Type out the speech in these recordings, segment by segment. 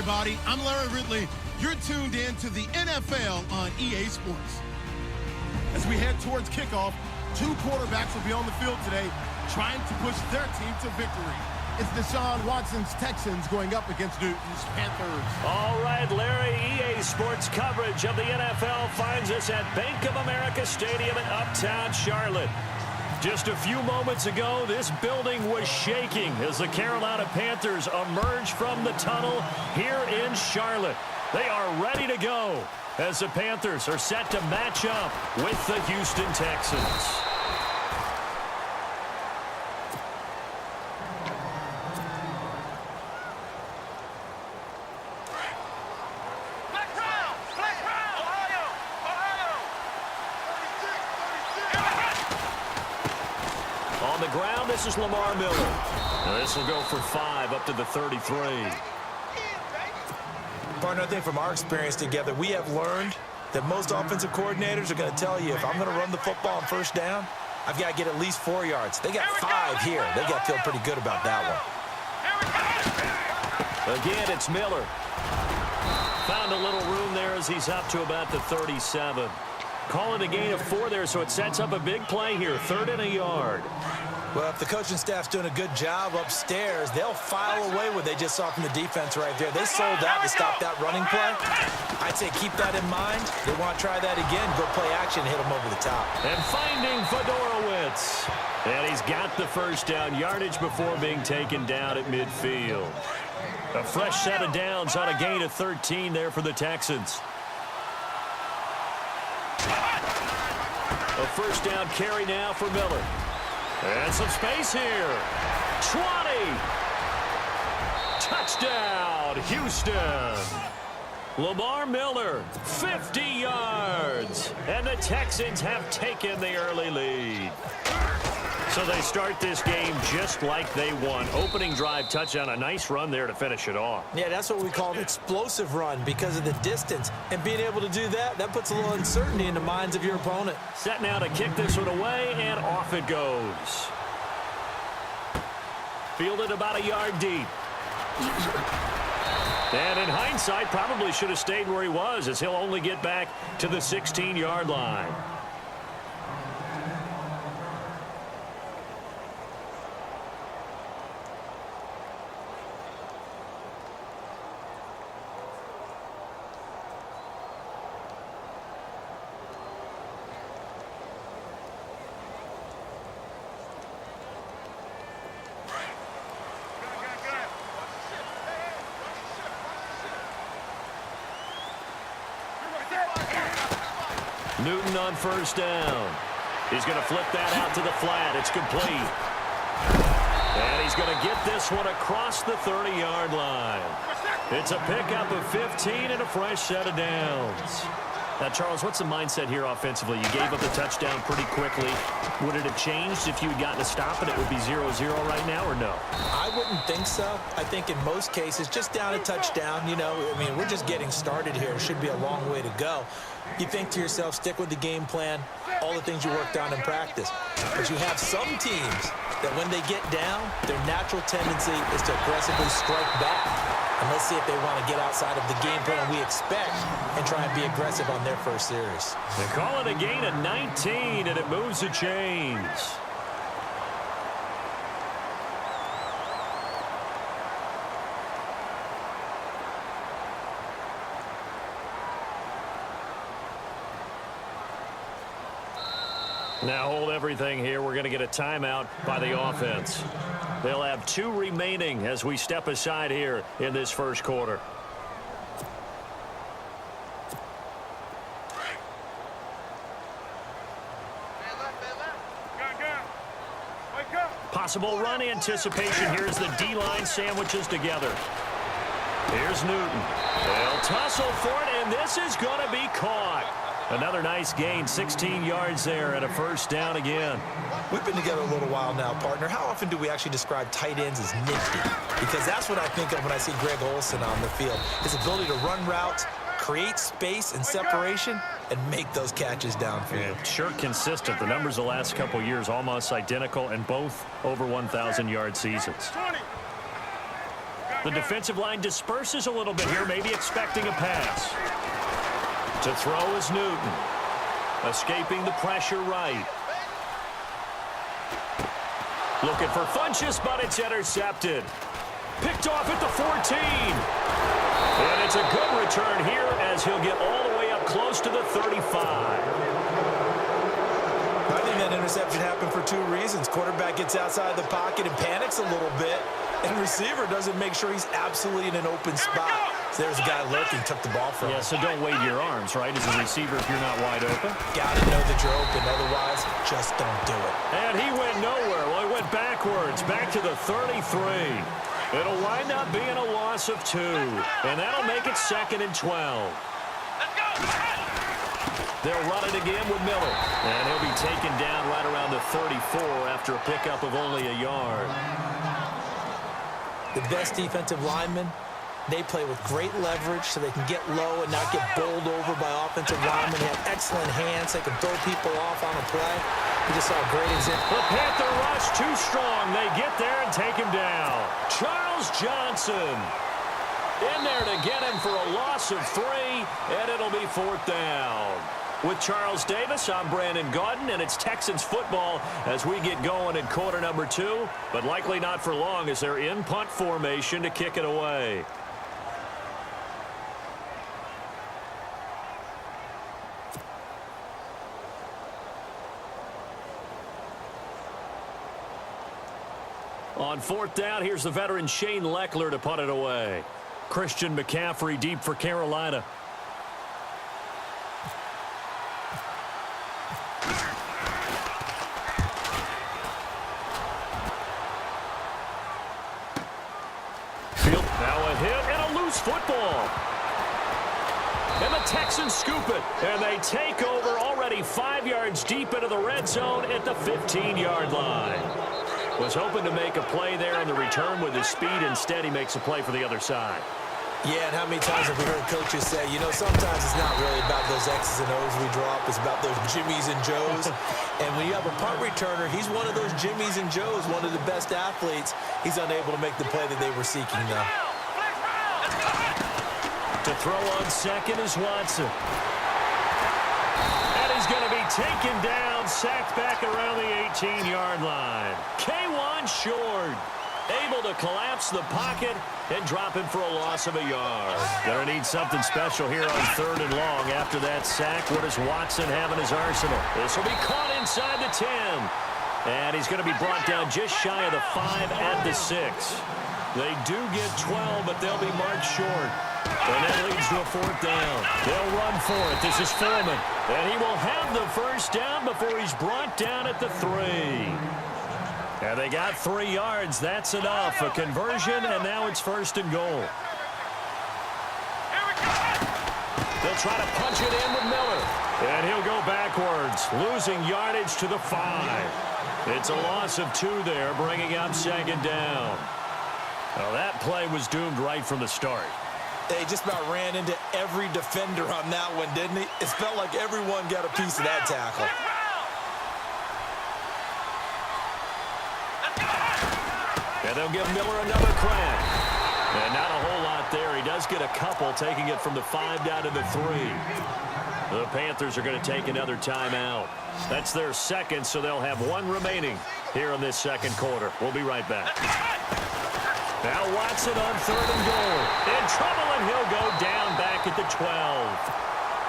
everybody. I'm Larry Ridley. You're tuned in to the NFL on EA Sports. As we head towards kickoff, two quarterbacks will be on the field today trying to push their team to victory. It's Deshaun Watson's Texans going up against Newton's Panthers. All right, Larry, EA Sports coverage of the NFL finds us at Bank of America Stadium in Uptown Charlotte. Just a few moments ago, this building was shaking as the Carolina Panthers emerged from the tunnel here in Charlotte. They are ready to go as the Panthers are set to match up with the Houston Texans. On the ground, this is Lamar Miller. Now this will go for 5 up to the 33. Partner, I think from our experience together, we have learned that most offensive coordinators are going to tell you, if I'm going to run the football on first down, I've got to get at least 4 yards. They got 5 here. They got to feel pretty good about that one. Again, it's Miller. Found a little room there as he's up to about the 37. Calling a gain of 4 there, so it sets up a big play here. 3rd and a yard. Well, if the coaching staff's doing a good job upstairs, they'll file away what they just saw from the defense right there. They sold out to stop that running play. I'd say keep that in mind. They want to try that again, go play action, hit them over the top. And finding Fedorowicz. And he's got the first down yardage before being taken down at midfield. A fresh set of downs on a gain of 13 there for the Texans. A first down carry now for Miller. And some space here. 20. Touchdown, Houston. Lamar Miller, 50 yards. And the Texans have taken the early lead. So they start this game just like they won. Opening drive touchdown, a nice run there to finish it off. Yeah, that's what we call an explosive run because of the distance. And being able to do that, that puts a little uncertainty in the minds of your opponent. Set now to kick this one away, and off it goes. Fielded about a yard deep. And in hindsight, probably should have stayed where he was, as he'll only get back to the 16-yard line. Newton on first down. He's going to flip that out to the flat. It's complete. And he's going to get this one across the 30-yard line. It's a pickup of 15 and a fresh set of downs. Now, Charles, what's the mindset here offensively? You gave up the touchdown pretty quickly. Would it have changed if you had gotten a stop and it would be 0-0 right now, or no? I wouldn't think so. I think in most cases, just down a touchdown, you know, I mean, we're just getting started here. It should be a long way to go. You think to yourself, stick with the game plan, all the things you worked on in practice. But you have some teams that when they get down, their natural tendency is to aggressively strike back. And let's see if they want to get outside of the game plan we expect and try and be aggressive on their first series. They call it a gain of 19, and it moves the chains. Now hold everything here. We're going to get a timeout by the offense. They'll have 2 remaining as we step aside here in this first quarter. Possible run anticipation. Here's the D-line sandwiches together. Here's Newton. They'll tussle for it, and this is going to be caught. Another nice gain, 16 yards there, and a first down again. We've been together a little while now, partner. How often do we actually describe tight ends as nifty? Because that's what I think of when I see Greg Olsen on the field. His ability to run routes, create space and separation, and make those catches downfield. Yeah, sure consistent. The numbers the last couple years almost identical, and both over 1,000-yard seasons. The defensive line disperses a little bit here, maybe expecting a pass. To throw is Newton. Escaping the pressure right. Looking for Funchess, but it's intercepted. Picked off at the 14. And it's a good return here as he'll get all the way up close to the 35. I think that interception happened for two reasons. Quarterback gets outside the pocket and panics a little bit, and receiver doesn't make sure he's absolutely in an open spot. So there's a guy lurking, took the ball from him. Yeah, so don't wave your arms, right, as a receiver if you're not wide open. Got to know that you're open, otherwise just don't do it. And he went nowhere. Well, he went backwards, back to the 33. It'll wind up being a loss of 2, and that'll make it 2nd and 12. They'll run it again with Miller. And he'll be taken down right around the 34 after a pickup of only a yard. The best defensive linemen, they play with great leverage so they can get low and not get bowled over by offensive linemen. They have excellent hands. They can throw people off on a play. We just saw a great example. The Panther rush too strong. They get there and take him down. Charles Johnson in there to get him for a loss of 3, and it'll be 4th down. With Charles Davis, I'm Brandon Gaudin, and it's Texans football as we get going in quarter number 2, but likely not for long as they're in punt formation to kick it away. On 4th down, here's the veteran Shane Leckler to punt it away. Christian McCaffrey deep for Carolina. Now a hit and a loose football. And the Texans scoop it. And they take over already 5 yards deep into the red zone at the 15-yard line. Was hoping to make a play there on the return with his speed. Instead, he makes a play for the other side. Yeah, and how many times have we heard coaches say, you know, sometimes it's not really about those X's and O's we drop. It's about those Jimmies and Joes. And when you have a punt returner, he's one of those Jimmies and Joes, one of the best athletes. He's unable to make the play that they were seeking, though. To throw on second is Watson. And he's going to be taken down, sacked back around the 18-yard line. K1 short. Able to collapse the pocket and drop him for a loss of a yard. Gonna need something special here on 3rd and long. After that sack, what does Watson have in his arsenal? This will be caught inside the 10. And he's going to be brought down just shy of the 5 at the 6. They do get 12, but they'll be marked short. And that leads to a 4th down. They'll run for it. This is Foreman. And he will have the first down before he's brought down at the 3. And they got 3 yards. That's enough. A conversion, and now it's 1st and goal. They'll try to punch it in with Miller. And he'll go backwards, losing yardage to the 5. It's a loss of 2 there, bringing up 2nd down. Well, that play was doomed right from the start. They just about ran into every defender on that one, didn't he? It felt like everyone got a piece of that tackle. And they'll give Miller another crack. And not a whole lot there. He does get a couple, taking it from the 5 down to the 3. The Panthers are going to take another timeout. That's their 2nd, so they'll have 1 remaining here in this 2nd quarter. We'll be right back. Now Watson on 3rd and goal. In trouble, and he'll go down back at the 12.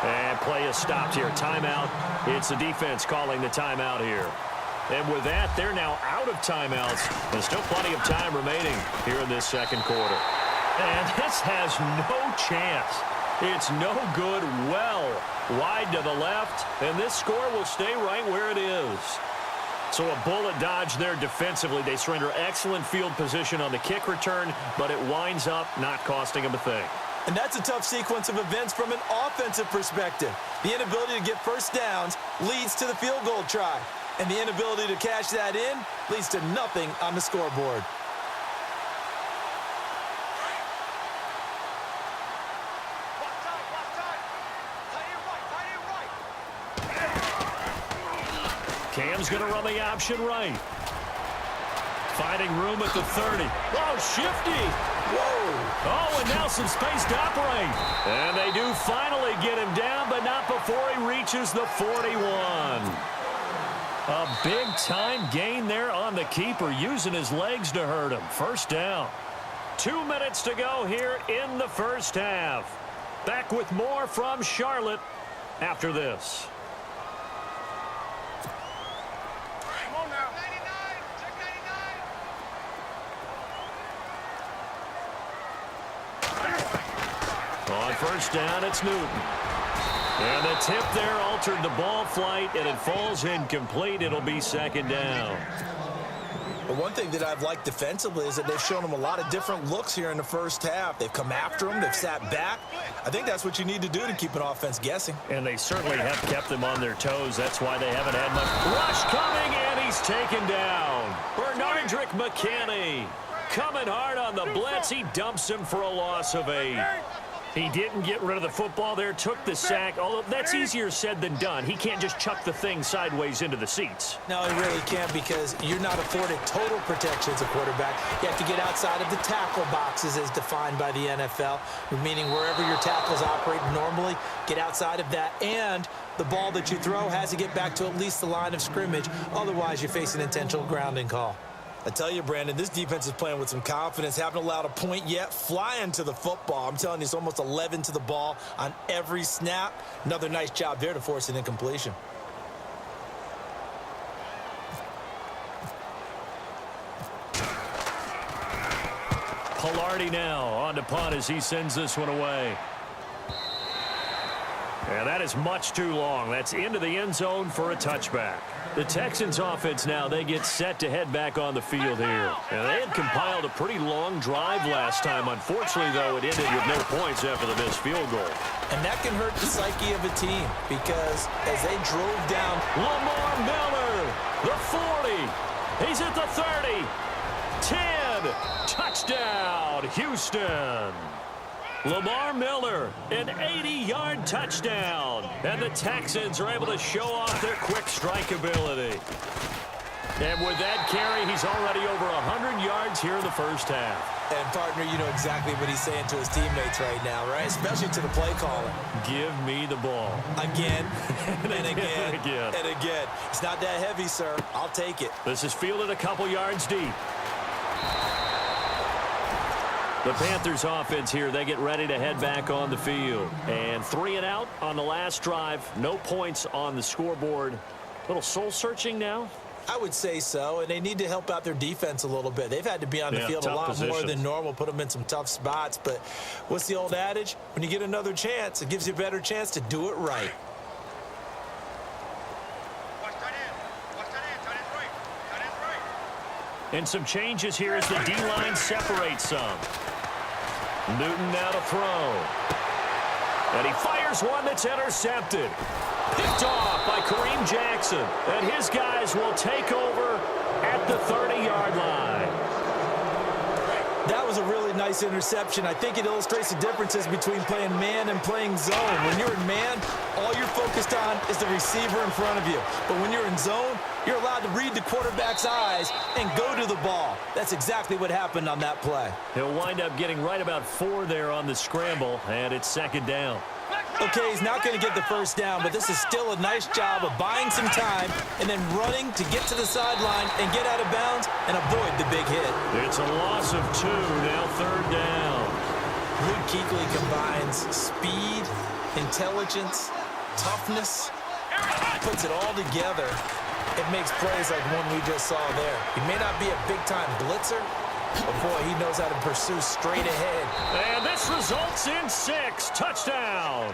And play is stopped here. Timeout. It's the defense calling the timeout here. And with that, they're now out of timeouts. There's still plenty of time remaining here in this 2nd quarter. And this has no chance. It's no good, well wide to the left. And this score will stay right where it is. So a bullet dodge there defensively. They surrender excellent field position on the kick return, but it winds up not costing them a thing. And that's a tough sequence of events from an offensive perspective. The inability to get first downs leads to the field goal try. And the inability to cash that in leads to nothing on the scoreboard. Cam's going to run the option right. Finding room at the 30. Oh, shifty. Whoa. Oh, and now some space to operate. And they do finally get him down, but not before he reaches the 41. A big-time gain there on the keeper, using his legs to hurt him. First down. 2 minutes to go here in the first half. Back with more from Charlotte after this. On first down, it's Newton. And the tip there altered the ball flight, and it falls incomplete. It'll be second down. But one thing that I've liked defensively is that they've shown him a lot of different looks here in the first half. They've come after him. They've sat back. I think that's what you need to do to keep an offense guessing. And they certainly have kept them on their toes. That's why they haven't had much rush coming, and he's taken down. Bernardrick McKinney coming hard on the blitz. He dumps him for a loss of 8. He didn't get rid of the football there, took the sack, although that's easier said than done. He can't just chuck the thing sideways into the seats. No, he really can't, because you're not afforded total protection as a quarterback. You have to get outside of the tackle boxes as defined by the NFL, meaning wherever your tackles operate normally, get outside of that, and the ball that you throw has to get back to at least the line of scrimmage. Otherwise, you face an intentional grounding call. I tell you, Brandon, this defense is playing with some confidence. Haven't allowed a point yet. Flying to the football. I'm telling you, it's almost 11 to the ball on every snap. Another nice job there to force an incompletion. Pilardi now on to punt as he sends this one away. And that is much too long. That's into the end zone for a touchback. The Texans offense now, they get set to head back on the field here. And they had compiled a pretty long drive last time. Unfortunately, though, it ended with no points after the missed field goal. And that can hurt the psyche of a team, because as they drove down, Lamar Miller, the 40. He's at the 30. 10. Touchdown, Houston. Lamar Miller, an 80-yard touchdown. And the Texans are able to show off their quick strike ability. And with that carry, he's already over 100 yards here in the first half. And, partner, you know exactly what he's saying to his teammates right now, right? Especially to the play caller. Give me the ball. Again, and again, again. and again. It's not that heavy, sir. I'll take it. This is fielded a couple yards deep. The Panthers offense here, they get ready to head back on the field. And 3 and out on the last drive. No points on the scoreboard. A little soul-searching now? I would say so, and they need to help out their defense a little bit. They've had to be on the field a lot more than normal, put them in some tough spots. But what's the old adage? When you get another chance, it gives you a better chance to do it right. And some changes here as the D-line separates some. Newton now to throw. And he fires one that's intercepted. Picked off by Kareem Jackson. And his guys will take over at the 30-yard line. That was a really nice interception. I think it illustrates the differences between playing man and playing zone. When you're in man, all you're focused on is the receiver in front of you. But when you're in zone, you're allowed to read the quarterback's eyes and go to the ball. That's exactly what happened on that play. He'll wind up getting right about 4 there on the scramble, and it's second down. Okay, he's not going to get the first down, but this is still a nice job of buying some time and then running to get to the sideline and get out of bounds and avoid the big hit. It's a loss of 2, now third down. Luke Kuechly combines speed, intelligence, toughness, puts it all together. It makes plays like one we just saw there. He may not be a big-time blitzer, but boy, he knows how to pursue straight ahead. And this results in 6. Touchdown.